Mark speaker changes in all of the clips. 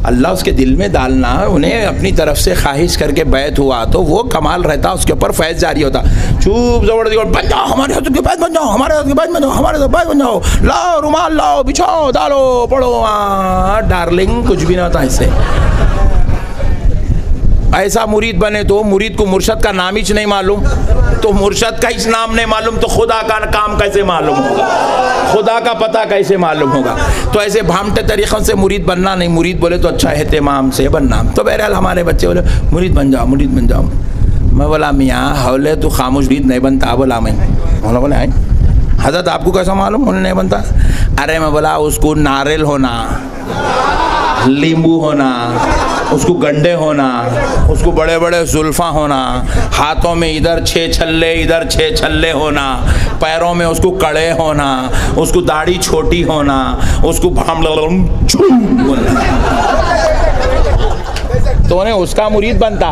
Speaker 1: अल्लाह उसके दिल में डालना, उन्हें अपनी तरफ से ख्वाहिश करके बैत हुआ तो वो कमाल रहता, उसके ऊपर फैज़ जारी होता। चुप ज़बरदस्ती बन जाओ, हमारे हाथ के बैत बन जाओ, हमारे हाथ के बैत बन जाओ, हमारे हाथ बैत बन जाओ, लाओ रुमाल लाओ, बिछाओ, डालो, पढ़ो। डार्लिंग कुछ भी ना होता ऐसे। ऐसा मुरीद बने तो मुरीद को मुर्शद का नाम ही नहीं मालूम, तो मुर्शद का ही नाम नहीं मालूम तो खुदा का काम कैसे मालूम होगा, खुदा का पता कैसे मालूम होगा। तो ऐसे भामटे तरीक़ों से मुरीद बनना नहीं। मुरीद बोले तो अच्छा एहतिमाम से बनना। तो बहरहाल हमारे बच्चे बोले मुरीद बन जाओ, मुरीद बन जाओ। मैं बोला मियाँ हौले तो खामोश मुरीद नहीं बनता। बोला मैं बोले आए हज़रत आपको कैसा मालूम उन्हें नहीं बनता? अरे मैं बोला उसको नारियल होना, नींबू होना, उसको गंडे होना, उसको बड़े बड़े जुल्फ़ा होना, हाथों में इधर 6 छल्ले इधर 6 छल्ले होना, पैरों में उसको कड़े होना, उसको दाढ़ी छोटी होना, उसको तो उन्हें उसका मुरीद बनता।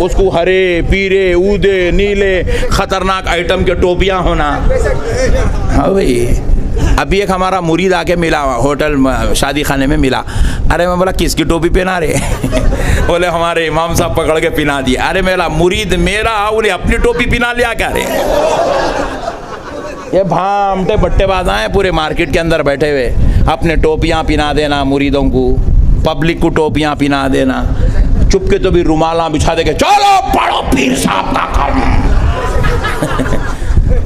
Speaker 1: उसको हरे पीरे ऊदे नीले ख़तरनाक आइटम के टोपियाँ होना। हाँ भाई, अभी एक हमारा मुरीद आके मिला होटल शादी खाने में मिला। अरे मैं बोला किसकी टोपी पहना रहे? बोले हमारे इमाम साहब पकड़ के पहना दिया। अरे मेरा मुरीद मेरा, उन्हें अपनी टोपी पहना लिया क्या रे? ये भामटे बट्टेबाज हैं पूरे मार्केट के अंदर बैठे हुए, अपने टोपियाँ पहना देना मुरीदों को, पब्लिक को टोपियाँ पहना देना, चुपके तो भी रुमाला बिछा दे के चलो पढ़ो पीर साहब का काम।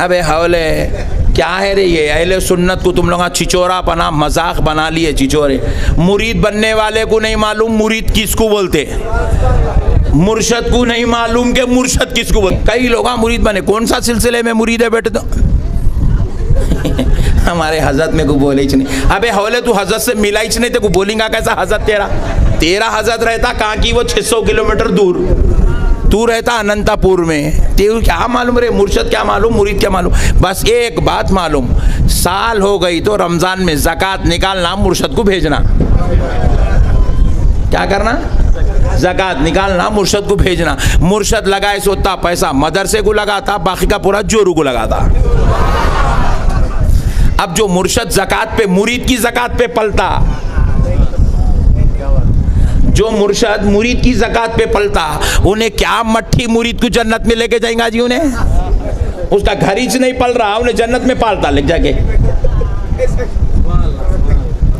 Speaker 1: अबे हौले क्या है रे ये? अहले सुन्नत को तुम लोग छिचोरा पना मजाक बना लिए छिचोरे। मुरीद बनने वाले को नहीं मालूम मुरीद किसको बोलते, मुर्शद को नहीं मालूम के मुर्शद किसको बोलते। कई लोग मुरीद बने, कौन सा सिलसिले में मुरीद है बेटे? तो हमारे हजरत में को बोले ही नहीं। अबे हौले तू हजरत से मिला ही नहीं, तो बोलेगा कैसा हजरत तेरा हजरत रहता कहाँ की वो 600 किलोमीटर दूर, तू रहता अनंतापुर में। तेरे क्या मालूम रे? मुर्शद क्या मालूम, मुरीद क्या मालूम? बस एक बात मालूम, साल हो गई तो रमजान में ज़कात निकालना, मुर्शद को भेजना। क्या करना? ज़कात निकालना, मुर्शद को भेजना। मुर्शद लगाए सोता पैसा मदरसे को लगाता, बाकी का पूरा जोरू को लगाता। अब जो मुर्शद ज़कात पे, मुरीद की ज़कात पे पलता, जो मुर्शद मुरीद की ज़कात पे पलता, उन्हें क्या मट्ठी मुरीद को जन्नत में लेके जाएगा जी? उन्हें उसका घर ही नहीं पल रहा, उन्हें जन्नत में पालता ले जाके।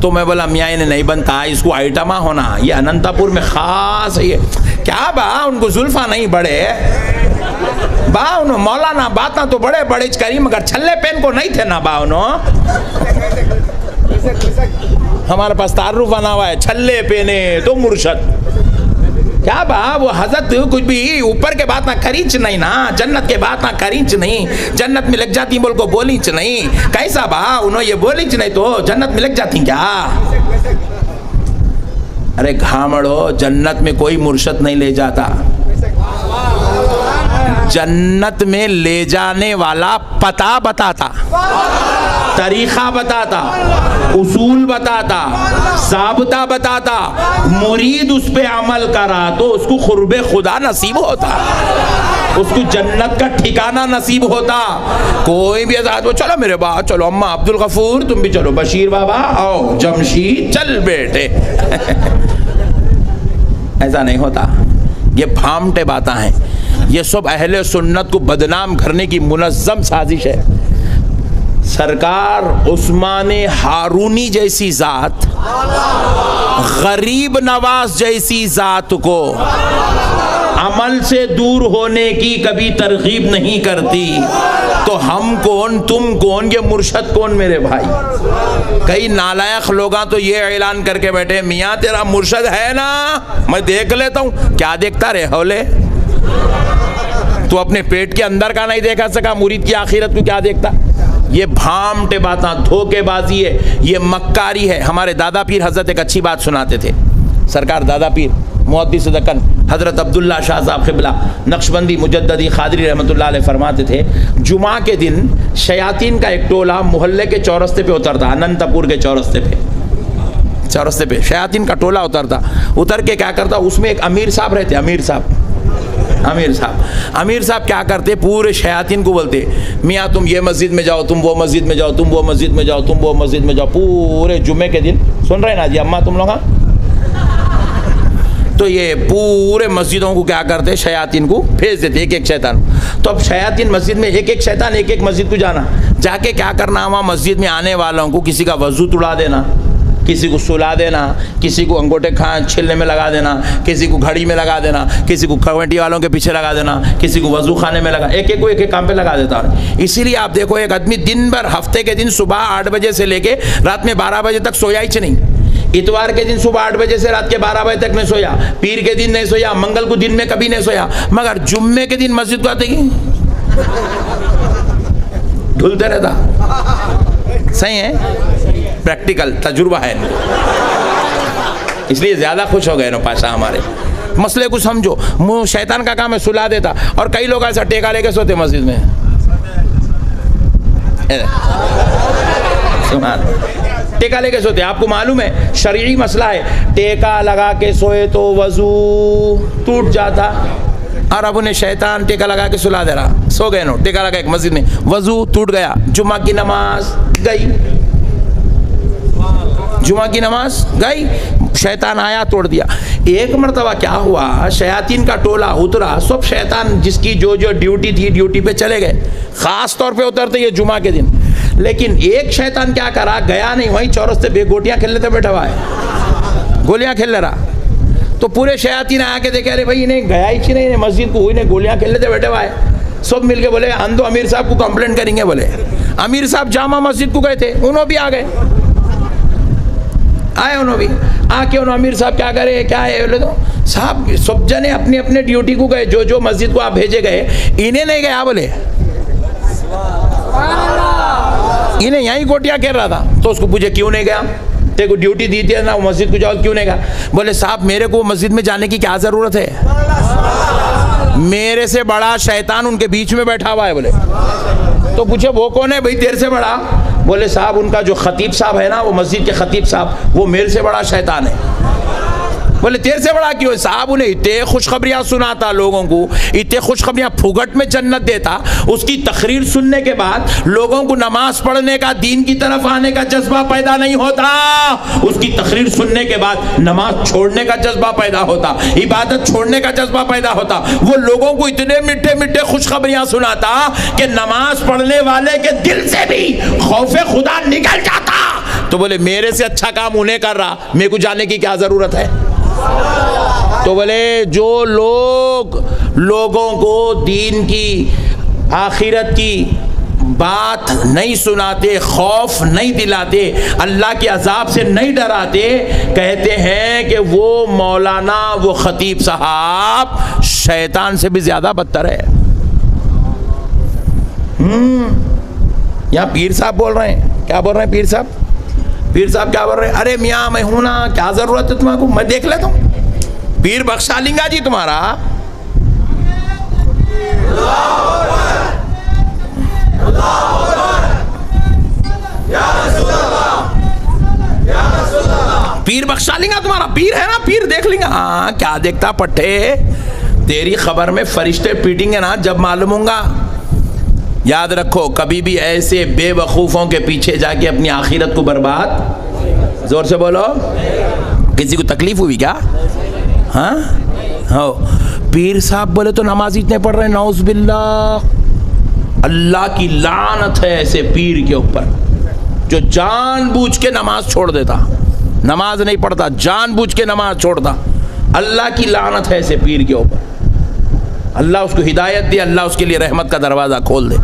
Speaker 1: तो मैं बोला मियाँ इन्हें नहीं बनता, इसको आइटमा होना, ये अनंतापुर में खास है। ये क्या बा उनको जुल्फा नहीं बड़े बा, उन्होंने मौलाना बात तो बड़े बड़े करी, मगर छल्ले पेन को नहीं थे ना बा। हमारे पास तारुफ बना हुआ है, छल्ले पेने तो मुर्शद। क्या बा वो हजरत कुछ भी ऊपर के बात ना करीच नहीं ना, जन्नत के बात ना करीच नहीं, जन्नत में लग जाती बोल को बोलीच नहीं। कैसा बा उन्होंने ये बोलीच नहीं तो जन्नत में लग जाती क्या? अरे घामड़ो, जन्नत में कोई मुर्शद नहीं ले जाता, जन्नत में ले जाने वाला पता बताता, तरीक़ा बताता, उसूल बताता, ज़ाब्ता बताता। मुरीद उस पे अमल करा तो उसको खुर्बे खुदा नसीब होता, उसको जन्नत का ठिकाना नसीब होता। कोई भी आजाद वो चलो मेरे बा, चलो अम्मा अब्दुल गफूर, तुम भी चलो, बशीर बाबा आओ, जमशीद चल बेटे। ऐसा नहीं होता। ये भामटे बातें हैं, ये सब अहले सुन्नत को बदनाम करने की मुनज़्ज़म साजिश है। सरकार उस्माने हारूनी जैसी ज़ात, गरीब नवाज जैसी ज़ात को अमल से दूर होने की कभी तरगीब नहीं करती। तो हम कौन, तुम कौन, ये मुर्शद कौन मेरे भाई? कई नालायक लोग तो ये ऐलान करके बैठे मियाँ तेरा मुर्शद है ना, मैं देख लेता हूँ। क्या देखता रे हौले? तू अपने पेट के अंदर का नहीं देखा सका, मुरीद की आखिरत को क्या देखता? ये भामटे बात, धोखेबाजी है, ये मक्कारी है। हमारे दादा पीर हजरत एक अच्छी बात सुनाते थे। सरकार दादा पीर मुहद्दिस दक्कन हजरत अब्दुल्ला शाह साहब क़िबला नक्शबंदी मुजद्ददी ख़ादरी रहमतुल्लाह अलैह फरमाते थे, जुमा के दिन शयातीन का एक टोला मोहल्ले के चौरस्ते पे उतरता, अनंतपुर के चौरस्ते पे शयातीन का टोला उतरता। उतर के क्या करता, उसमें एक अमीर साहब रहते, अमीर साहब क्या करते, पूरे शयातीन को बोलते मियाँ तुम ये मस्जिद में जाओ, तुम वो मस्जिद में जाओ, तुम वो मस्जिद में जाओ, तुम वो मस्जिद में जाओ। पूरे जुमे के दिन, सुन रहे ना जी अम्मा तुम लोग? तो ये पूरे मस्जिदों को क्या करते, शयातीन को भेज देते, एक एक शैतान। तो अब शयातीन मस्जिद में एक एक शैतान एक एक मस्जिद को जाना, जाके क्या करना, वहाँ मस्जिद में आने वालों को किसी का वजू तुड़ा देना, किसी को सुला देना, किसी को अंगूठे छिलने में लगा देना, किसी को घड़ी में लगा देना, किसी को कमेटी वालों के पीछे लगा देना, किसी को वजू खाने में लगा, एक एक को एक एक काम पे लगा देता है। इसीलिए आप देखो एक आदमी दिन भर, हफ्ते के दिन सुबह 8 बजे से लेके रात में 12 बजे तक सोया ही नहीं। इतवार के दिन सुबह 8 बजे से रात के 12 बजे तक नहीं सोया, पीर के दिन नहीं सोया, मंगल को दिन में कभी नहीं सोया, मगर जुम्मे के दिन मस्जिद को आते ही ढुलते रहता। सही है, प्रैक्टिकल तजुर्बा है, इसलिए ज्यादा खुश हो गए ना पाशा हमारे। मसले को समझो, मुंह शैतान का काम है, सुला देता। और कई लोग ऐसा टेका लेके सोते मस्जिद में, टेका लेके सोते। आपको मालूम है शरई मसला है, टेका लगा के सोए तो वजू टूट जाता, और अब उन्हें शैतान टेका लगा के सुला दे रहा। सो गए नो, टेका लगा एक मस्जिद में, वजू टूट गया, जुम्मा की नमाज गई, जुम्मा की नमाज गई, शैतान आया तोड़ दिया। एक मरतबा क्या हुआ, शयातीन का टोला उतरा, सब शैतान जिसकी जो जो ड्यूटी थी ड्यूटी पे चले गए, खास तौर पे उतरते ये जुम्मा के दिन। लेकिन एक शैतान क्या करा, गया नहीं, वहीं चौरस्ते पे गोटियां खेल लेते बैठा हुआ है, गोलियां खेल ले रहा। तो पूरे शयातीन आके देखे, अरे भाई इन्हें गया ही नहीं, मस्जिद को इन्हें गोलियां खेल लेते बैठे हुआ है। सब मिलके बोले अंधो अमीर साहब को कंप्लेंट करेंगे। बोले अमीर साहब जामा मस्जिद को गए थे, उन्होंने भी आ गए, आए उन्होंने भी आके, उन्होंने अमीर साहब क्या करे, क्या है, बोले तो साहब सब जने अपने अपने ड्यूटी को गए, जो जो मस्जिद को आप भेजे गए, इन्हें नहीं गया। बोले इन्हें यहीं गोटियां खेल रहा था। तो उसको पूछे क्यों नहीं गया, तेरे को ड्यूटी दी थी ना मस्जिद को जाओ, क्यों नहीं गया? बोले साहब मेरे को मस्जिद में जाने की क्या जरूरत है, मेरे से बड़ा शैतान उनके बीच में बैठा हुआ है। बोले तो पूछे वो कौन है भाई तेरे से बड़ा? बोले साहब उनका जो खतीब साहब है ना, वो मस्जिद के खतीब साहब, वो मेरे से बड़ा शैतान है। बोले तेरे से बड़ा क्यों? साहब उन्हें इतने खुशखबरियाँ सुनाता लोगों को, इतने खुशखबरियाँ फुगट में जन्नत देता, उसकी तकरीर सुनने के बाद लोगों को नमाज पढ़ने का, दीन की तरफ आने का जज्बा पैदा नहीं होता, उसकी तकरीर सुनने के बाद नमाज छोड़ने का जज्बा पैदा होता, इबादत छोड़ने का जज्बा पैदा होता। वो लोगों को इतने मीठे मीठे खुशखबरियाँ सुनाता कि नमाज पढ़ने वाले के दिल से भी खौफे खुदा निकल जाता। तो बोले मेरे से अच्छा काम उन्हें कर रहा, मेरे को जाने की क्या जरूरत है? तो बोले जो लोग लोगों को दीन की, आखिरत की बात नहीं सुनाते, खौफ नहीं दिलाते, अल्लाह के अजाब से नहीं डराते, कहते हैं कि वो मौलाना, वो खतीब साहब शैतान से भी ज्यादा बदतर है। यहाँ पीर साहब बोल रहे हैं, क्या बोल रहे हैं पीर साहब? पीर साहब क्या बोल रहे हैं? अरे मियाँ मैं हूं ना, क्या जरूरत है तुम्हारे को, मैं देख लेता हूं, पीर बख्शा लेंगा जी तुम्हारा। पीर बख्शा लेंगा तुम्हारा, पीर है ना, पीर देख लेंगा। हाँ क्या देखता पट्टे, तेरी खबर में फरिश्ते पीटेंगे ना जब मालूम होगा। याद रखो कभी भी ऐसे बेवकूफ़ों के पीछे जाके अपनी आखिरत को बर्बाद, जोर से बोलो, किसी को तकलीफ हुई क्या? हाँ हो, पीर साहब बोले तो नमाज इतने पढ़ रहे, नौज बिल्लाह, अल्लाह की लानत है ऐसे पीर के ऊपर जो जानबूझ के नमाज छोड़ देता, नमाज नहीं पढ़ता, जानबूझ के नमाज छोड़ता। अल्लाह की लानत है ऐसे पीर के ऊपर। अल्लाह उसको हिदायत दे, अल्लाह उसके लिए रहमत का दरवाज़ा खोल दे।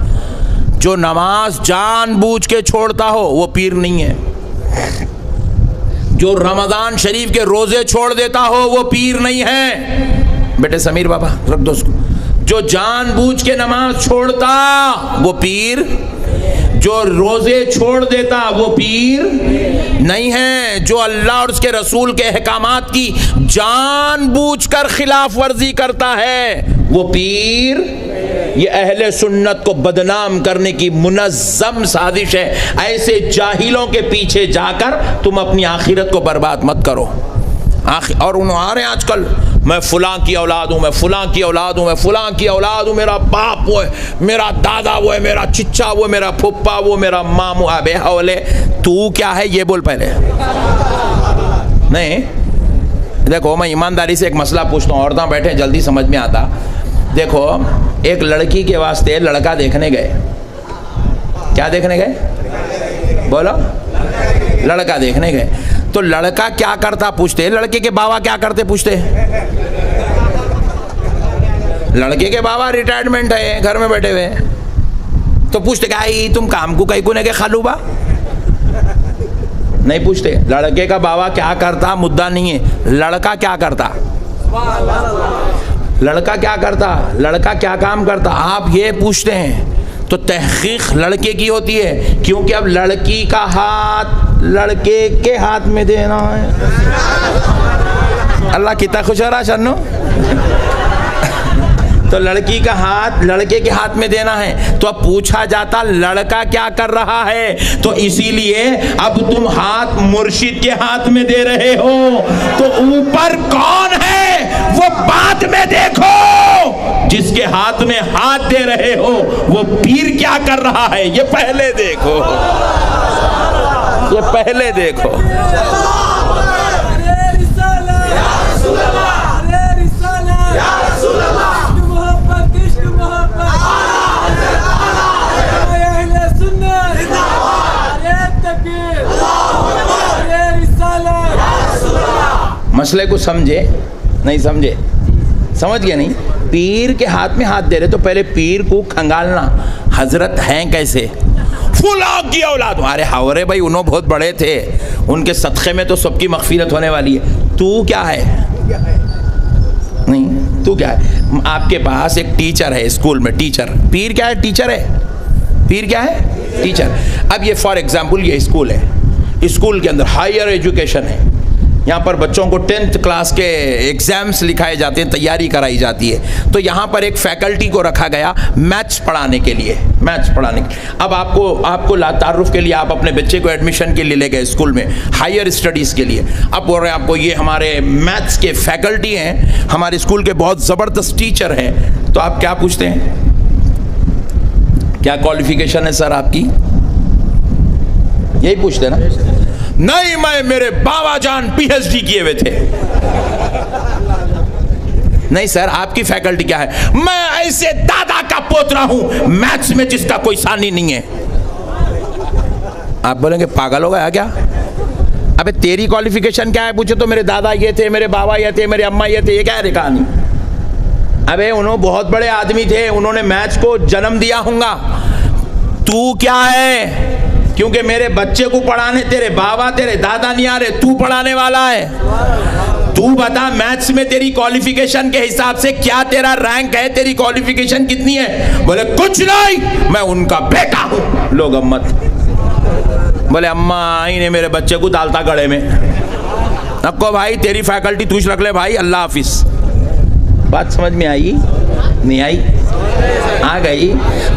Speaker 1: जो नमाज जानबूझ के छोड़ता हो वो पीर नहीं है। जो रमज़ान शरीफ के रोज़े छोड़ देता हो वो पीर नहीं है। बेटे समीर बाबा रख दो उसको। जो जानबूझ के नमाज छोड़ता वो पीर, जो रोज़े छोड़ देता वो पीर नहीं है। जो अल्लाह और उसके रसूल के अहकामात की जानबूझकर खिलाफ वर्जी करता है वो पीर। ये अहले सुन्नत को बदनाम करने की मुनज़्ज़म साजिश है। ऐसे जाहिलों के पीछे जाकर तुम अपनी आखिरत को बर्बाद मत करो। और उन्होंने आ रहे हैं आजकल, मैं फलां की औलाद हूँ, मैं फलां की औलाद हूँ, मैं फलां की औलाद हूँ, मेरा बाप वो है, मेरा दादा वो है, मेरा चिच्चा वो, मेरा फुप्पा वो, मेरा मामू। अबे हौले तू क्या है ये बोल पहले। नहीं देखो मैं ईमानदारी से एक मसला पूछता हूँ, औरतें बैठे जल्दी समझ में आता। देखो एक लड़की के वास्ते लड़का देखने गए, क्या देखने गए बोलो, लड़का देखने गए, तो लड़का क्या करता पूछते, लड़के के बाबा क्या करते पूछते, लड़के के बाबा रिटायरमेंट है घर में बैठे हुए, तो पूछते क्या तुम काम को कहीं को ने के खालू बा, नहीं पूछते। लड़के का बाबा क्या करता मुद्दा नहीं है, लड़का क्या करता, लड़का क्या करता, लड़का क्या काम करता, आप ये पूछते हैं। तो तहकीक लड़के की होती है, क्योंकि अब लड़की का हाथ लड़के के हाथ में देना है। अल्लाह कितना खुश हो रहा शन्नू। तो लड़की का हाथ लड़के के हाथ में देना है, तो अब पूछा जाता लड़का क्या कर रहा है, तो इसीलिए अब तुम हाथ मुर्शिद के हाथ में दे रहे हो, तो ऊपर कौन है वो बाद में देखो, जिसके हाथ में हाथ दे रहे हो वो पीर क्या कर रहा है ये पहले देखो, ये पहले देखो। मसले को समझे नहीं समझे, समझ गए नहीं, पीर के हाथ में हाथ दे रहे तो पहले पीर को खंगालना, हजरत हैं कैसे, फुला की औलाद, अरे हावरे भाई उन्होंने बहुत बड़े थे, उनके सदक़े में तो सबकी मग़फ़िरत होने वाली है, तू क्या है, नहीं तू क्या है। आपके पास एक टीचर है स्कूल में, टीचर, पीर क्या है, टीचर है, पीर क्या है, टीचर। अब ये फॉर एग्जाम्पल ये स्कूल है, स्कूल के अंदर हायर एजुकेशन है, यहाँ पर बच्चों को 10th क्लास के एग्ज़ाम्स लिखाए जाते हैं, तैयारी कराई जाती है, तो यहाँ पर एक फैकल्टी को रखा गया मैथ्स पढ़ाने के लिए, मैथ्स पढ़ाने के। अब आपको तारुफ के लिए आप अपने बच्चे को एडमिशन के लिए ले गए स्कूल में हायर स्टडीज़ के लिए, अब बोल रहे हैं आपको ये हमारे मैथ्स के फैकल्टी हैं, हमारे स्कूल के बहुत ज़बरदस्त टीचर हैं, तो आप क्या पूछते हैं, क्या क्वालिफिकेशन है सर आपकी, यही पूछते ना, नहीं मैं मेरे बाबा जान PhD किए हुए थे, नहीं सर आपकी फैकल्टी क्या है, मैं ऐसे दादा का पोतरा हूं मैथ्स में जिसका कोई सानी नहीं है। आप बोलेंगे पागल हो गया क्या, अबे तेरी क्वालिफिकेशन क्या है पूछो तो मेरे दादा ये थे, मेरे बाबा ये थे, मेरे अम्मा ये थे, ये क्या है कहानी। अबे उन्होंने बहुत बड़े आदमी थे, उन्होंने मैथ्स को जन्म दिया होगा, तू क्या है, क्योंकि मेरे बच्चे को पढ़ाने तेरे बाबा तेरे दादा नहीं आ रहे, तू पढ़ाने वाला है। तू बता मैथ्स में तेरी क्वालिफिकेशन के हिसाब से क्या तेरा रैंक है, तेरी क्वालिफिकेशन कितनी है, बोले कुछ नहीं मैं उनका बेटा हूं। लोग अम्मत बोले अम्मा आई ने मेरे बच्चे को डालता गड़े में, नक्को भाई तेरी फैकल्टी तू रख ले भाई, अल्लाह हाफिज। बात समझ में आई नहीं आई, आ गई।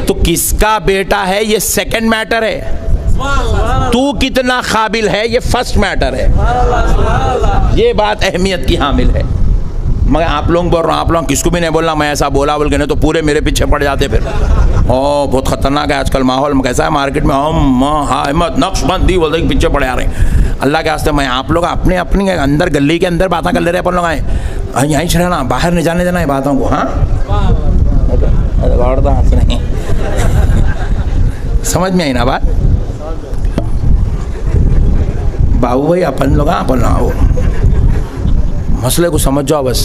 Speaker 1: तो किसका बेटा है ये सेकंड मैटर है, तू कितना काबिल है ये फर्स्ट मैटर है, ये बात अहमियत की हामिल है। मगर आप लोग बोल रहा हूँ, आप लोग किसको भी नहीं बोलना मैं ऐसा बोला बोल के, नहीं तो पूरे मेरे पीछे पड़ जाते फिर। ओ बहुत खतरनाक है आजकल माहौल, कैसा है मार्केट में, हम हिम्मत नक्शबंदी बोलते पीछे पड़े आ रहे हैं। अल्लाह के वास्ते मैं आप लोग अपने अपनी अंदर गली के अंदर बातें कर ले रहे अपन लोग, आए यहीं से रहना, बाहर नहीं जाने देना है बातों को। हाँ नहीं समझ में आई ना बात बाबू भाई, अपन लोग अपन आओ मसले को समझ जाओ बस,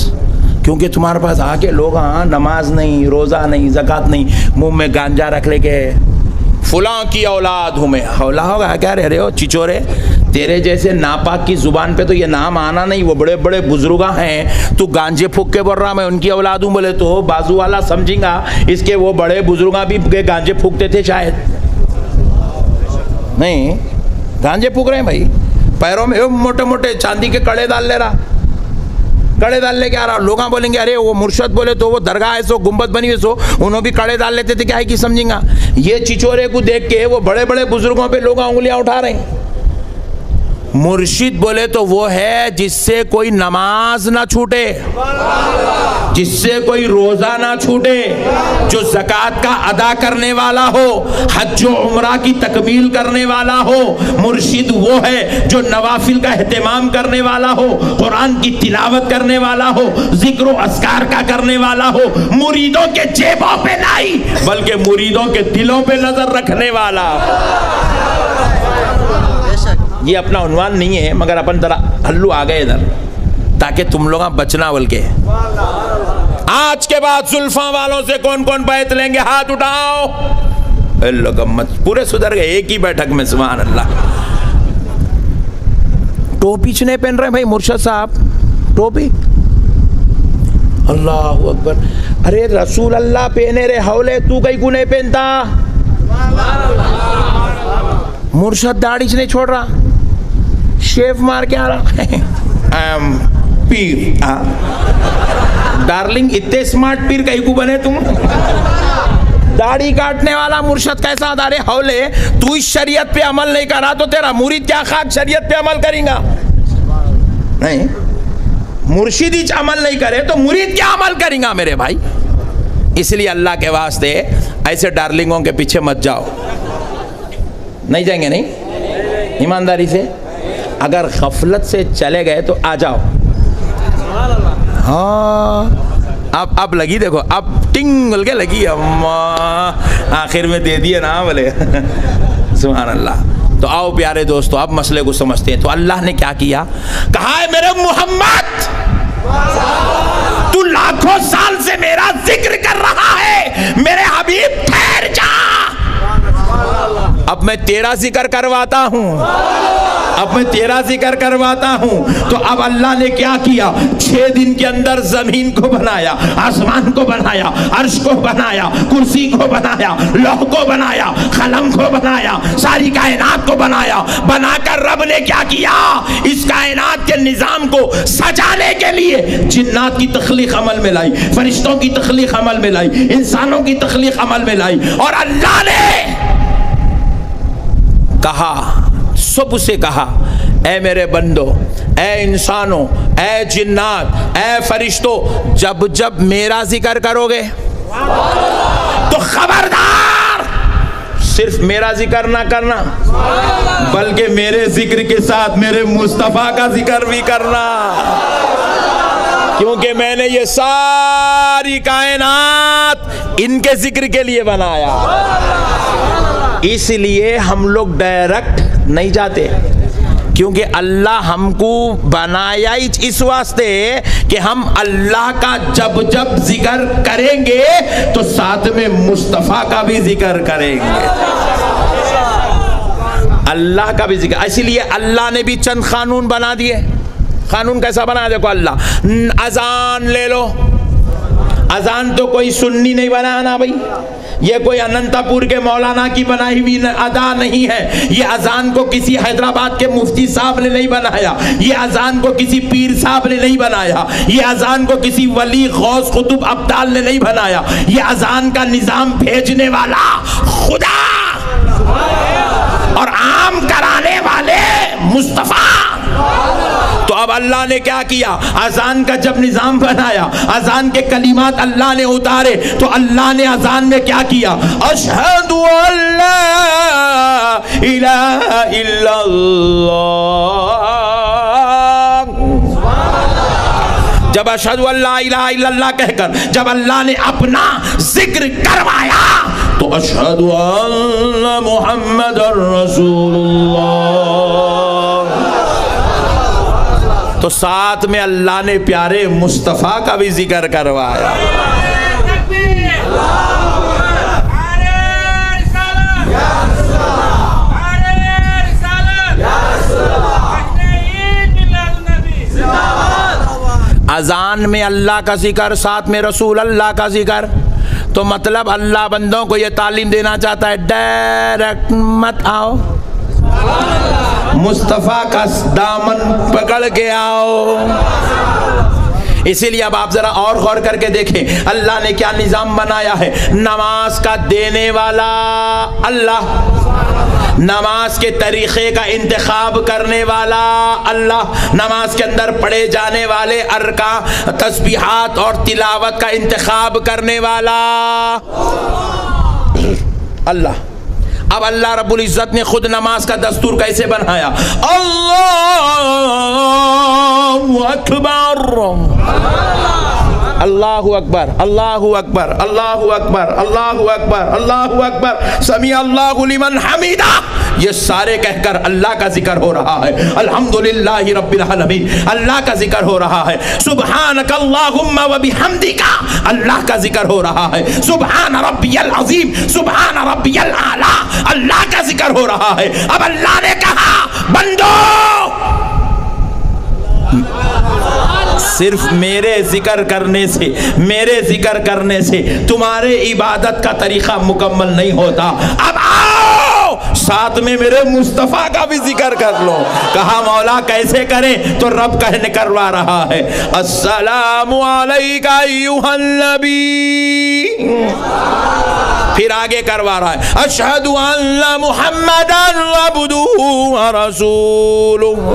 Speaker 1: क्योंकि तुम्हारे पास आके लोग हाँ नमाज नहीं, रोज़ा नहीं, ज़कात नहीं, मुंह में गांजा रख ले के फुला की औलाद हूँ मैं, हौला होगा क्या रह रहे हो चिचोरे, तेरे जैसे नापाक की ज़ुबान पे तो ये नाम आना नहीं, वो बड़े बड़े बुजुर्ग हैं, तू गांजे फूक के बोल रहा मैं उनकी औलाद हूँ, बोले तो बाजू वाला समझेगा इसके वो बड़े बुजुर्ग भी गांजे फूकते थे शायद, नहीं गांजे फूक रहे हैं भाई, पैरों में मोटे मोटे चांदी के कड़े डाल ले रहा, कड़े डाल लेके आ रहा, लोग बोलेंगे अरे वो मुर्शद बोले तो वो दरगाह है सो गुम्बद बनी हुई सो उन्होंने भी कड़े डाल लेते थे, क्या है कि समझेगा। ये चिचोरे को देख के वो बड़े बड़े बुजुर्गों पे लोग उंगलियां उठा रहे हैं। मुर्शिद बोले तो वो है जिससे कोई नमाज ना छूटे, जिससे कोई रोजा ना छूटे, जो ज़कात का अदा करने वाला हो, हज व उम्रा की तकमील करने वाला हो। मुर्शिद वो है जो नवाफिल का एहतमाम करने वाला हो, कुरान की तिलावत करने वाला हो, जिक्र अस्कार का करने वाला हो, मुरीदों के जेबों पे नहीं बल्कि मुरीदों के दिलों पे नजर रखने वाला। ये अपना उन्वान नहीं है, मगर अपन जरा हल्लू आ गए इधर ताकि तुम लोग बचना। बोल के आज के बाद जुल्फा वालों से कौन कौन बैत लेंगे? हाथ उठाओ। पूरे सुधर गए एक ही बैठक में। सुभान अल्लाह। टोपी नहीं पहन रहे भाई मुर्शद साहब, टोपी। अल्लाह अकबर। अरे रसूल अल्लाह पहने रे हौले, तू कहीं को नहीं पहनता? मुर्शद दाढ़ी नहीं छोड़ रहा, शेव मार के आ रहा। पीर डार्लिंग, इतने स्मार्ट पीर कहीं को बने तुम? दाढ़ी काटने वाला मुर्शद कैसा? दारे हौले, तू इस शरीयत पे अमल नहीं करा तो तेरा मुरीद क्या खाक शरीयत पे अमल करेगा? नहीं, मुर्शिद ही अमल नहीं करे तो मुरीद क्या अमल करेगा मेरे भाई? इसलिए अल्लाह के वास्ते ऐसे डार्लिंगों के पीछे मत जाओ। नहीं जाएंगे? नहीं, ईमानदारी से अगर गफलत से चले गए तो आ जाओ। हाँ, अब लगी, देखो अब टिंग बोल के लगी, अम्मा आखिर में दे दिए ना बोले। सुभान अल्लाह। तो आओ प्यारे दोस्तों, अब मसले को समझते हैं। तो अल्लाह ने क्या किया? कहा है मेरे मोहम्मद, तू लाखों साल से मेरा जिक्र कर रहा है, मेरे हबीब ठहर जा, अब मैं तेरा जिक्र करवाता हूं, अब मैं तेरा जिक्र करवाता हूं। तो अब अल्लाह ने क्या किया? 6 दिन के अंदर जमीन को बनाया, आसमान को बनाया, अर्श को बनाया, कुर्सी को बनाया, लौह को बनाया, कलम को बनाया, सारी कायनात को बनाया। बनाकर रब ने क्या किया? इस कायनात के निजाम को सजाने के लिए जिन्नात की तख्लीक अमल में लाई, फरिश्तों की तख्लीक अमल में लाई, इंसानों की तख्लीक अमल में लाई। और अल्लाह ने कहा, सबसे कहा, ऐ मेरे बंदो, ऐ इंसानों, ऐ जिन्नात, ऐ फरिश्तों, जब जब मेरा जिक्र करोगे तो खबरदार सिर्फ मेरा जिक्र ना करना, बल्कि मेरे जिक्र के साथ मेरे मुस्तफा का जिक्र भी करना, क्योंकि मैंने ये सारी कायनात इनके जिक्र के लिए बनाया। इसलिए हम लोग डायरेक्ट नहीं जाते, क्योंकि अल्लाह हमको बनाया ही इस वास्ते कि हम अल्लाह का जब जब जिक्र करेंगे तो साथ में मुस्तफ़ा का भी जिक्र करेंगे, अल्लाह का भी जिक्र। इसलिए अल्लाह ने भी चंद कानून बना दिए। कानून कैसा बना? देखो, अल्लाह अजान ले लो। अजान तो कोई सुन्नी नहीं बनाया ना भाई, ये कोई अनंतपुर के मौलाना की बनाई हुई अदा नहीं है। ये अजान को किसी हैदराबाद के मुफ्ती साहब ने नहीं बनाया, ये अजान को किसी पीर साहब ने नहीं बनाया, ये अजान को किसी वली गौस कुतुब अब्दाल ने नहीं बनाया। ये अजान का निजाम भेजने वाला खुदा और आम कराने वाले मुस्तफा। तो अब अल्लाह ने क्या किया? अजान का जब निजाम बनाया, अजान के कलिमात अल्लाह ने उतारे, तो अल्लाह ने अजान में क्या किया? अशहदु अल्ला इलाहा इल्लल्लाह। जब अशहदु अल्ला इलाहा इल्लल्लाह कहकर जब अल्लाह ने अपना जिक्र करवाया तो अशहदु अन्ना मुहम्मदुर रसूलुल्लाह, तो साथ में अल्लाह ने प्यारे मुस्तफ़ा का भी जिक्र करवाया। अजान में अल्लाह का जिक्र, साथ में रसूल अल्लाह का जिक्र। तो मतलब अल्लाह बंदों को ये तालीम देना चाहता है, डायरेक्ट मत आओ, मुस्तफ़ा का दामन पकड़ के आओ। इसीलिए अब आप जरा और गौर करके देखें अल्लाह ने क्या निजाम बनाया है। नमाज का देने वाला अल्लाह, नमाज के तरीक़े का इंतखाब करने वाला अल्लाह, नमाज के अंदर पढ़े जाने वाले अरका तस्बीहात और तिलावत का इंतखाब करने वाला अल्लाह। अब अल्लाह रब्बुल इज़्ज़त ने खुद नमाज का दस्तूर कैसे बनाया? अल्लाहु अकबर, अल्लाहु अकबर, अल्लाहु अकबर, अल्लाहु अकबर, अल्लाहु अकबर, अल्लाहु अकबर, समी अल्लाहु लिमन हमीदा। ये सारे कहकर अल्लाह का जिक्र हो रहा है। अल्हम्दुलिल्लाहि रब्बिल आलमीन, अल्लाह का जिक्र हो रहा है। सुब्हानक अल्लाहुम्मा व बिहम्दिका, अल्लाह का जिक्र हो रहा है। सुब्हान रब्बियल अज़ीम, सुब्हान रब्बियल आला, अल्लाह का जिक्र हो रहा है। अब अल्लाह ने कहा बंदो सिर्फ मेरे जिक्र करने से, मेरे जिक्र करने से तुम्हारे इबादत का तरीका मुकम्मल नहीं होता। अब आओ साथ में मेरे मुस्तफ़ा का भी जिक्र कर लो। कहा मौला कैसे करें? तो रब कहने करवा रहा है अस्सलामु अलैका अय्युहन नबी, फिर आगे करवा रहा है अशहदु अन्ना मुहम्मदन अब्दुहु व रसूलुहु,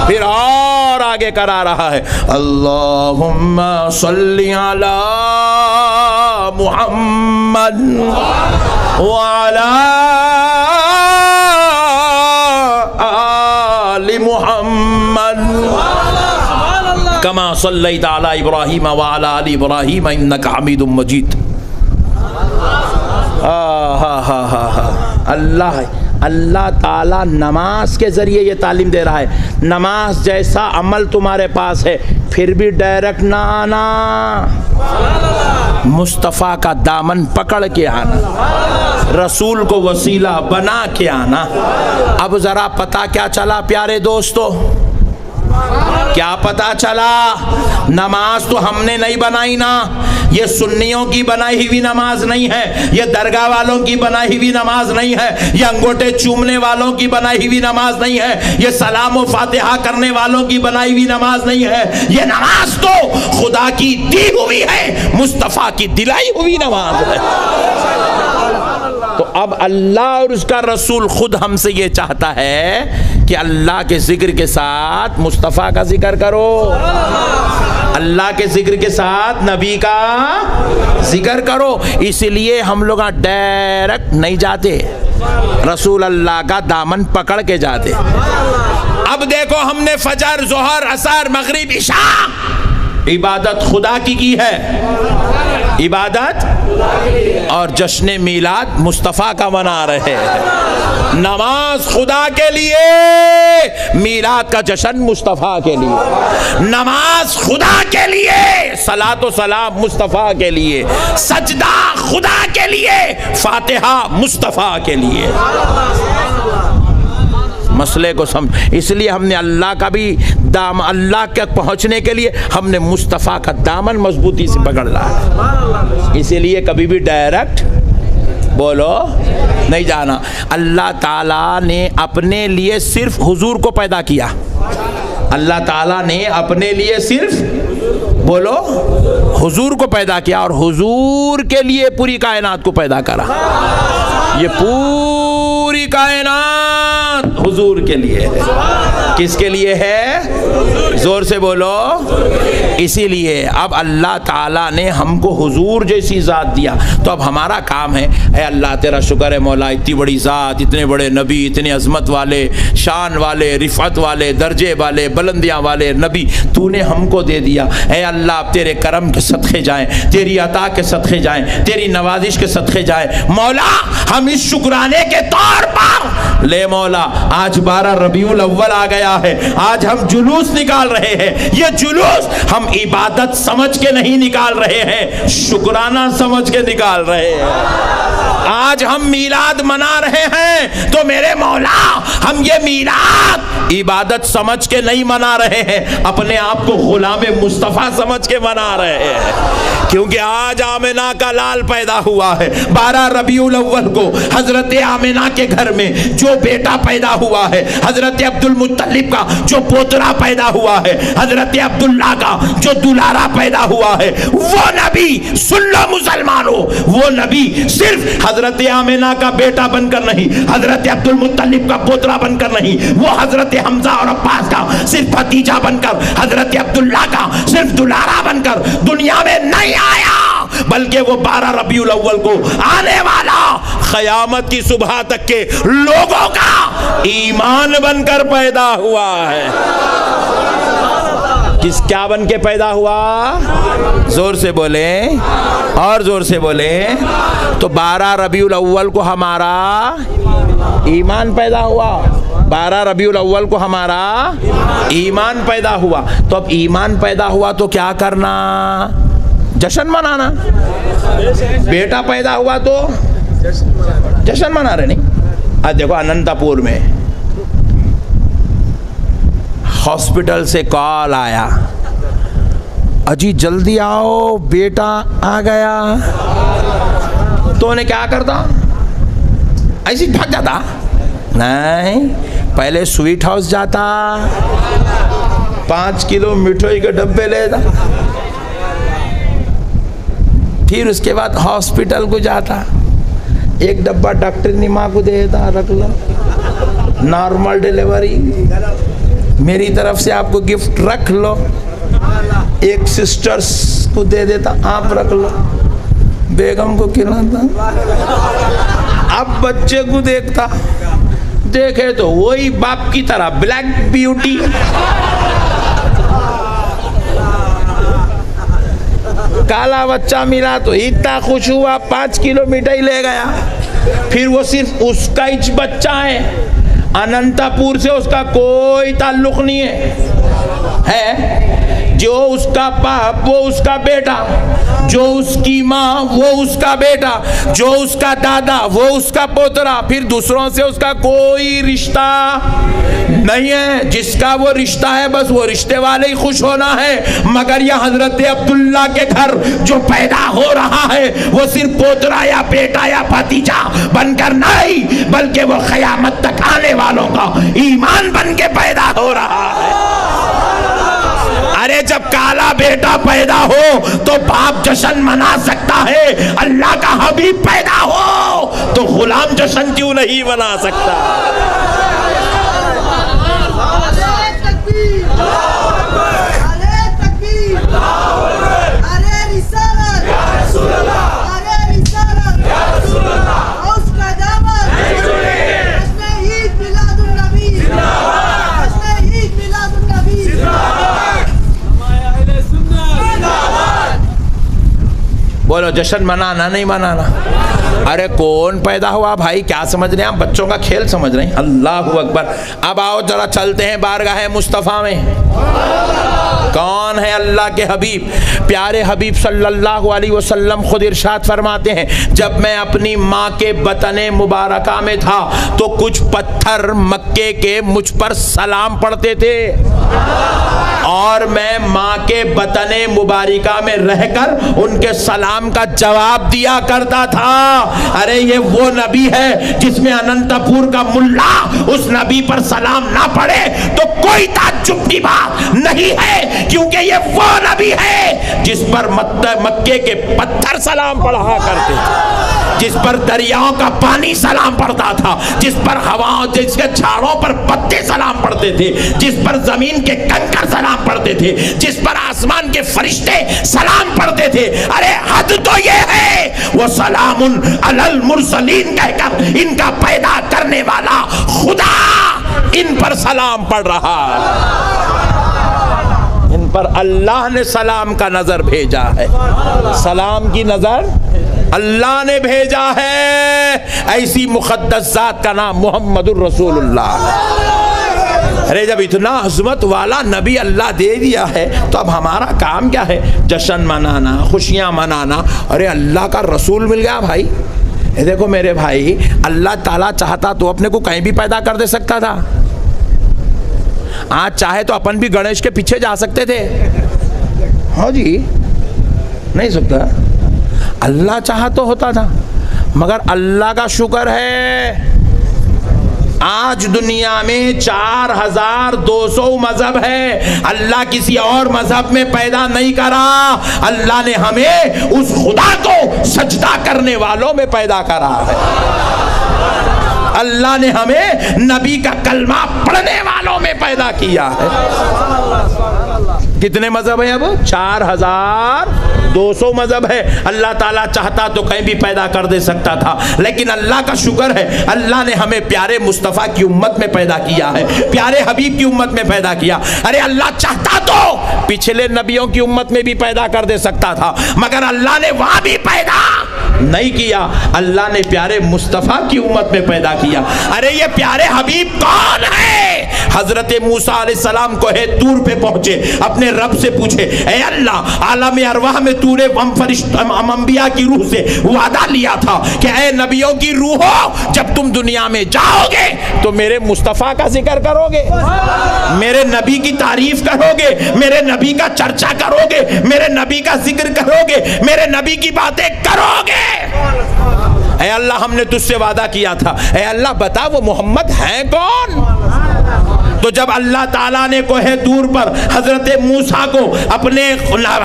Speaker 1: फिर और आगे करा रहा है अल्लाहुम्मा सल्ली अला मुहम्मद व अला आलि मुहम्मद कमा सल्लैता अला इब्राहीम व अला आलि इब्राहीम इन्नका हमीदुम मजीद। अल्लाह ताला नमाज के ज़रिए ये तालीम दे रहा है। नमाज जैसा अमल तुम्हारे पास है फिर भी डायरेक्ट ना आना, मुस्तफ़ा का दामन पकड़ के आना, रसूल को वसीला बना के आना। अब ज़रा पता क्या चला प्यारे दोस्तों, क्या पता चला? नमाज तो हमने नहीं बनाई ना, ये सुन्नियों की बनाई हुई नमाज नहीं है, ये दरगाह वालों की बनाई हुई नमाज नहीं है, ये अंगूठे चूमने वालों की बनाई हुई नमाज नहीं है, ये सलाम व फातिहा करने वालों की बनाई हुई नमाज नहीं है। ये नमाज तो खुदा की दी हुई है, मुस्तफ़ा की दिलाई हुई नमाज है। तो अब अल्लाह और उसका रसूल खुद हमसे ये चाहता है कि अल्लाह के जिक्र के साथ मुस्तफ़ा का जिक्र करो, अल्लाह के जिक्र के साथ नबी का जिक्र करो। इसलिए हम लोग डायरेक्ट नहीं जाते, रसूल अल्लाह का दामन पकड़ के जाते। अब देखो हमने फजर, जोहर, असर, मगरिब, इशा इबादत खुदा की है, इबादत और जश्न मीलाद मुस्तफ़ा का मना रहे हैं। नमाज खुदा के लिए, मीलाद का जश्न मुस्तफ़ा के लिए, नमाज खुदा के लिए, सलातो सलाम मुस्तफ़ा के लिए, सजदा खुदा के लिए, फातिहा मुस्तफ़ा के लिए। मसले को समझ, इसलिए हमने अल्लाह का भी दाम, अल्लाह तक पहुंचने के लिए हमने मुस्तफ़ा का दामन मजबूती से पकड़ रहा है। इसीलिए कभी भी डायरेक्ट बोलो नहीं जाना। अल्लाह ताला ने अपने लिए सिर्फ हुजूर को पैदा किया, अल्लाह ताला ने अपने लिए सिर्फ बोलो हुजूर को पैदा किया और हुजूर के लिए पूरी कायनात को पैदा करा। ये पूरी कायनात हुजूर के लिए है। किसके लिए है? जोर से बोलो। इसीलिए अब अल्लाह ताला ने हमको हुजूर जैसी ज़ात दिया, तो अब हमारा काम है, ऐ अल्लाह तेरा शुक्र है मौला, इतनी बड़ी ज़ात, इतने बड़े नबी, इतने अज़मत वाले, शान वाले, रिफ़त वाले, दर्जे वाले, बुलंदियाँ वाले नबी तूने हमको दे दिया। ऐ अल्लाह तेरे करम के सदक़े जाएँ, तेरी अता के सदक़े जाएँ, तेरी नवाजिश के सदक़े जाएँ। मौला हम इस शुक्राने के तौर पर ले मौला, आज 12 रबीउल अव्वल आ गया है, आज हम जुलूस निकाल रहे हैं। ये जुलूस हम इबादत समझ के नहीं निकाल रहे हैं, शुक्राना समझ के निकाल रहे हैं। आज हम मीलाद मना रहे हैं तो मेरे मौला हम ये मीलाद इबादत समझ के नहीं मना रहे हैं, अपने आप को गुलाम मुस्तफ़ा समझ के मना रहे हैं। क्योंकि आज आमिना का लाल पैदा हुआ है। 12 रबीउल अव्वल को हजरत आमिना के घर में जो बेटा पैदा हुआ है, हजरत अब्दुल मुत्तलिब का जो पोतरा पैदा हुआ है, हजरत अब्दुल्ला का जो दुलारा पैदा हुआ है, वो नबी, सुन लो मुसलमानों, वो नबी सिर्फ हजरत आमिना का बेटा बनकर नहीं, हजरत अब्दुल मुत्तलिब का पोतरा बनकर नहीं, वो हजरत हमजा और अब्बास का सिर्फ भतीजा बनकर, हजरत अब्दुल्ला का सिर्फ दुलारा बनकर दुनिया में नहीं आया, बल्कि वो 12 रबीउल अव्वल को आने वाला क़यामत की सुबह तक के लोगों का ईमान बनकर पैदा हुआ है। किस क्या बन के पैदा हुआ? जोर से बोले और जोर से बोले। तो 12 रबीउल अव्वल को हमारा ईमान पैदा हुआ, 12 रबीउल अव्वल को हमारा ईमान पैदा हुआ। तो अब ईमान पैदा हुआ तो क्या करना? जश्न मनाना। बेटा पैदा हुआ तो जश्न मना रहे नहीं। आज देखो अनंतपुर में हॉस्पिटल से कॉल आया, अजी जल्दी आओ बेटा आ गया। तो उन्हें क्या करता? ऐसे भाग जाता? नहीं, पहले स्वीट हाउस जाता, 5 किलो मिठाई के डब्बे लेता, फिर उसके बाद हॉस्पिटल को जाता, 1 डब्बा डॉक्टर ने माँ को दे देता, रख लो नॉर्मल डिलीवरी, मेरी तरफ से आपको गिफ्ट रख लो। 1 सिस्टर्स को दे देता, आप रख लो, बेगम को खिलाता। अब बच्चे को देखता, देखे तो वही बाप की तरह ब्लैक ब्यूटी, काला बच्चा मिला तो इतना खुश हुआ, 5 किलो मिठाई ले गया। फिर वो सिर्फ उसका ही बच्चा है, अनंतपुर से उसका कोई ताल्लुक नहीं है। जो उसका बाप वो उसका बेटा, जो उसकी माँ वो उसका बेटा, जो उसका दादा वो उसका पोतरा, फिर दूसरों से उसका कोई रिश्ता नहीं है। जिसका वो रिश्ता है बस वो रिश्ते वाले ही खुश होना है। मगर यह हजरत अब्दुल्ला के घर जो पैदा हो रहा है वो सिर्फ पोतरा या बेटा या भतीजा बनकर नहीं, बल्कि वो क़यामत तक आने वालों का ईमान बन के पैदा हो रहा है। अरे जब काला बेटा पैदा हो तो बाप जश्न मना सकता है, अल्लाह का हबीब पैदा हो तो गुलाम जश्न क्यों नहीं मना सकता? बोलो जश्न मनाना नहीं मनाना? अरे कौन पैदा हुआ भाई? क्या समझ रहे हैं आप? बच्चों का खेल समझ रहे हैं? अल्लाह अकबर। अब आओ जरा चलते हैं बारगाह मुस्तफ़ा में। कौन है अल्लाह के हबीब? प्यारे हबीब सल्लल्लाहु अलैहि वसल्लम खुद इरशाद फरमाते हैं, जब मैं अपनी माँ के बतने मुबारका में था तो कुछ पत्थर मक्के के मुझ पर सलाम पढ़ते थे और मैं माँ के बतने मुबारका में रहकर उनके सलाम का जवाब दिया करता था। अरे ये वो नबी है जिसमें अनंतपुर का मुल्ला उस नबी पर सलाम ना पढ़े तो कोई ताज्जुब की बात नहीं है, क्योंकि ये वो नबी है जिस पर मक्के के पत्थर सलाम पढ़ा करते थे, जिस पर दरियाओं का पानी सलाम पढ़ता था, जिस पर हवाओं जिसके झाड़ों पर पत्ते सलाम पढ़ते थे, जिस पर जमीन के कंकर सलाम पढ़ते थे, जिस पर आसमान के फरिश्ते सलाम पढ़ते थे। अरे हद तो ये है वो सलामुन अलल मुरसलीन कहकर इनका पैदा करने वाला खुदा इन पर सलाम पढ़ रहा है। इन पर अल्लाह ने सलाम का नजर भेजा है, सलाम की नजर अल्लाह ने भेजा है। ऐसी मुक़द्दस ज़ात का नाम मुहम्मदुर रसूलुल्लाह। अरे जब इतना अज़मत वाला नबी अल्लाह दे दिया है तो अब हमारा काम क्या है? जश्न मनाना, खुशियाँ मनाना। अरे अल्लाह का रसूल मिल गया भाई, ये देखो मेरे भाई, अल्लाह ताला चाहता तो अपने को कहीं भी पैदा कर दे सकता था। आज चाहे तो अपन भी गणेश के पीछे जा सकते थे। हाँ जी, नहीं सकता। अल्लाह चाहा तो होता था, मगर अल्लाह का शुक्र है आज दुनिया में 4200 मजहब है। अल्लाह किसी और मजहब में पैदा नहीं करा, अल्लाह ने हमें उस खुदा को सजदा करने वालों में पैदा करा है। अल्लाह ने हमें नबी का कलमा पढ़ने वालों में पैदा किया है। कितने मजहब है अब? 4200 मजहब है। अल्लाह ताला चाहता तो कहीं भी पैदा कर दे सकता था, लेकिन अल्लाह का शुक्र है अल्लाह ने हमें प्यारे मुस्तफ़ा की उम्मत में पैदा किया है, प्यारे हबीब की उम्मत में पैदा किया। अरे अल्लाह चाहता तो पिछले नबियों की उम्मत में भी पैदा कर दे सकता था, मगर अल्लाह ने वहां भी पैदा नहीं किया, अल्लाह ने प्यारे मुस्तफ़ा की उम्मत में पैदा किया। अरे ये प्यारे हबीब कौन है? हजरत मूसा अलैहिस्सलाम को है तूर पे पहुंचे, अपने रब से पूछे, ए अल्लाह, आलम अरवाह में तूने अंबिया की रूह से वादा लिया था कि ए नबियों की रूहों, जब तुम दुनिया में जाओगे तो मेरे मुस्तफ़ा का जिक्र करोगे, मेरे नबी की तारीफ करोगे, मेरे नबी का चर्चा करोगे, मेरे नबी का जिक्र करोगे, मेरे नबी की बातें करोगे। ऐ अल्लाह, हमने तुझसे वादा किया था, ऐ अल्लाह बता वो मोहम्मद है कौन? तो जब अल्लाह ताला ने कोहे तूर पर हजरत मूसा को अपने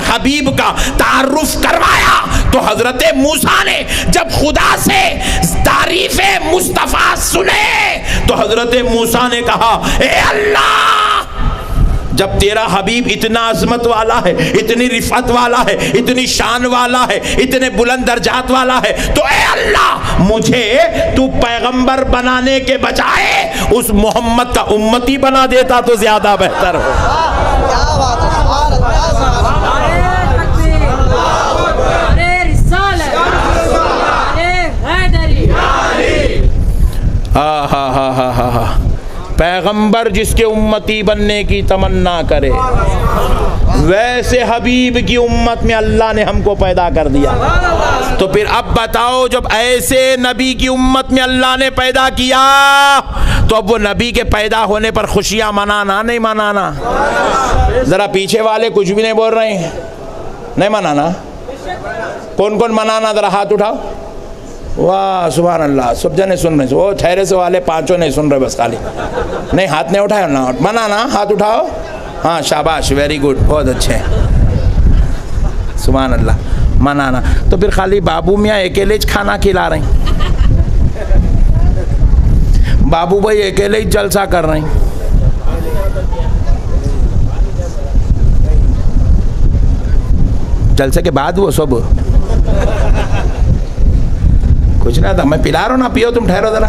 Speaker 1: हबीब का तारुफ करवाया, तो हजरत मूसा ने जब खुदा से तारीफे मुस्तफ़ा सुने तो हजरत मूसा ने कहा, ए अल्लाह, जब तेरा हबीब इतना अजमत वाला है, इतनी रिफत वाला है, इतनी शान वाला है, इतने बुलंद दर्जात वाला है, तो ए अल्लाह, मुझे तू पैगंबर बनाने के बजाय उस मोहम्मद का उम्मती बना देता तो ज्यादा बेहतर हो। हा हा हा हा हा हा, पैगंबर जिसके उम्मती बनने की तमन्ना करे, वैसे हबीब की उम्मत में अल्लाह ने हमको पैदा कर दिया। तो फिर अब बताओ, जब ऐसे नबी की उम्मत में अल्लाह ने पैदा किया, तो अब वो नबी के पैदा होने पर खुशियां मनाना नहीं मनाना? जरा पीछे वाले कुछ भी नहीं बोल रहे हैं, नहीं मनाना? कौन कौन मनाना? जरा हाथ उठाओ। वाह सुभान अल्लाह, सब जने सुन रहे। वो ठहरे से वाले पांचों नहीं सुन रहे, बस खाली नहीं, हाथ नहीं उठाए ना, मनाना, हाथ उठाओ। हाँ शाबाश, वेरी गुड, बहुत अच्छे, सुभान अल्लाह, मनाना। तो फिर खाली बाबू मियाँ अकेले ही खाना खिला रहे हैं, बाबू भाई अकेले ही जलसा कर रहे हैं। जलसे के बाद वो सब कुछ ना था, मैं पिला रहा हूँ ना, पियो तुम, ठहरो जरा,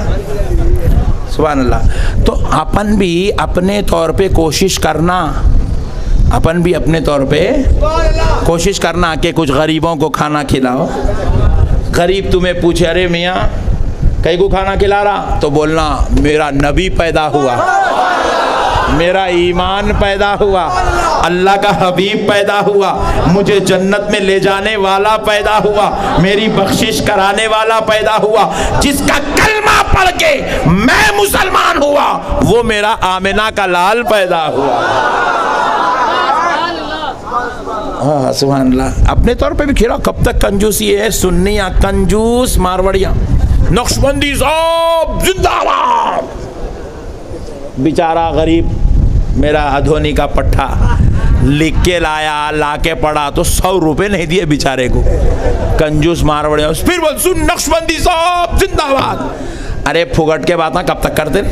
Speaker 1: सुभान अल्लाह। तो अपन भी अपने तौर पे कोशिश करना, अपन भी अपने तौर पे कोशिश करना कि कुछ गरीबों को खाना खिलाओ। गरीब तुम्हें पूछे, अरे मियाँ कहीं को खाना खिला रहा, तो बोलना मेरा नबी पैदा हुआ, मेरा ईमान पैदा हुआ, अल्लाह का हबीब पैदा हुआ, मुझे जन्नत में ले जाने वाला पैदा हुआ, मेरी बख्शिश कराने वाला पैदा हुआ, जिसका कलमा पढ़ के मैं मुसलमान हुआ, वो मेरा आमिना का लाल पैदा हुआ। हाँ सुभान अल्लाह। अपने तौर पे भी खिलाओ, कब तक कंजूसी है? सुन्निया कंजूस मारवाड़िया, नक्शबंदी साहब जिंदाबाद। बेचारा गरीब मेरा अधोनी का पट्टा लिख के लाया, ला के पढ़ा तो 100 रुपये नहीं दिए बेचारे को, कंजूस मारवाड़ी। फिर बोल, सुन नक्शबंदी साहब जिंदाबाद। अरे फुगट के बात ना कब तक करते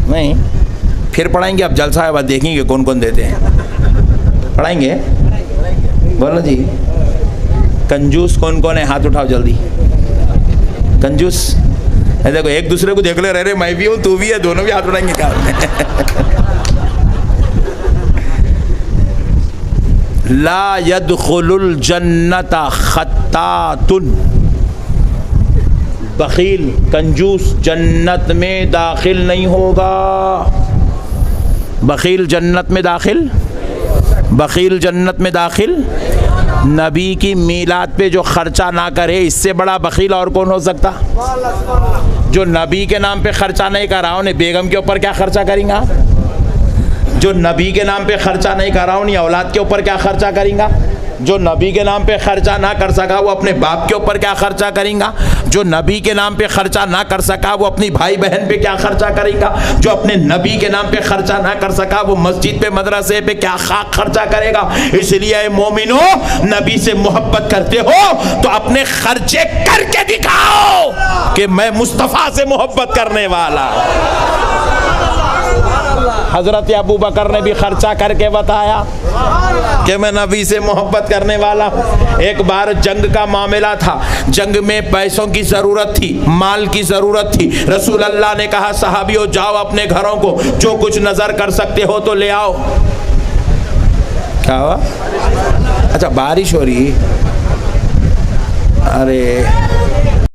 Speaker 1: नहीं, फिर पढ़ाएंगे। अब जलसा है, बाद देखेंगे कौन कौन देते हैं, पढ़ाएंगे। बोलो जी, कंजूस कौन कौन है? हाथ उठाओ जल्दी। कंजूस देखो, एक दूसरे को देख ले रहे, मैं भी हूँ तू भी है, दोनों भी हाथ उठाएंगे क्या? ला यदखुलुल जन्नता खत्तातुन, बखील कंजूस जन्नत में दाखिल नहीं होगा। बखील जन्नत में दाखिल, बखील जन्नत में दाखिल नबी की मीलाद पे जो खर्चा ना करे, इससे बड़ा बखील और कौन हो सकता? जो नबी के नाम पे खर्चा नहीं कर रहा उन्हें बेगम के ऊपर क्या खर्चा करेंगा? जो नबी के नाम पे खर्चा नहीं कर रहा उन्हें औलाद के ऊपर क्या खर्चा करेंगा? जो नबी के नाम पे खर्चा ना कर सका वो अपने बाप के ऊपर क्या खर्चा करेगा? जो नबी के नाम पे खर्चा ना कर सका वो अपनी भाई बहन पे क्या खर्चा करेगा? जो अपने नबी के नाम पे खर्चा ना कर सका वो मस्जिद पे मदरसे पे क्या खाक खर्चा करेगा? इसलिए मोमिनो, नबी से मोहब्बत करते हो तो अपने खर्चे करके दिखाओ कि मैं मुस्तफ़ा से मोहब्बत करने वाला। हजरत अबू बकर ने भी खर्चा करके बताया कि मैं नबी से मोहब्बत करने वाला। एक बार जंग का मामला था, जंग में पैसों की ज़रूरत थी, माल की ज़रूरत थी। रसूल अल्लाह ने कहा सहाबियों जाओ अपने घरों को जो कुछ नज़र कर सकते हो तो ले आओ। क्या हुआ? अच्छा बारिश हो रही? अरे